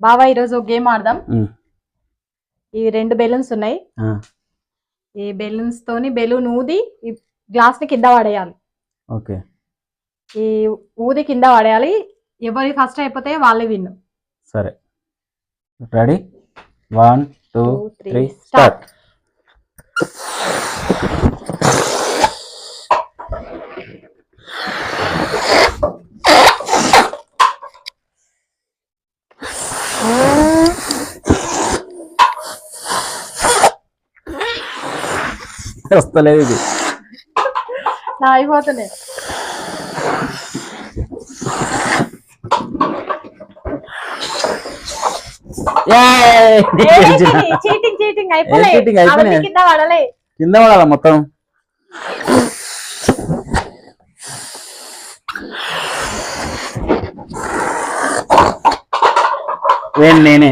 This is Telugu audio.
బావా ఈరోజు ఒక గేమ్ ఆడదాం. ఈ 2 బెలూన్స్ ఉన్నాయి. ఈ బెలూన్స్ తోని బెలూన్ ఊది ఈ గ్లాస్ ని కింద పడేయాలి. ఓకే. ఈ ఊది కింద పడేయాలి. ఎవరి ఫస్ట్ అయిపోతే వాళ్ళే విన్. సరే రెడీ 1 2 3 స్టార్ట్. వస్తలేదు ఇది. నా అయిపోతుంది. చీటింగ్ అయిపోలే. కింద పడలే. కింద పడాల మొత్తం. నేనే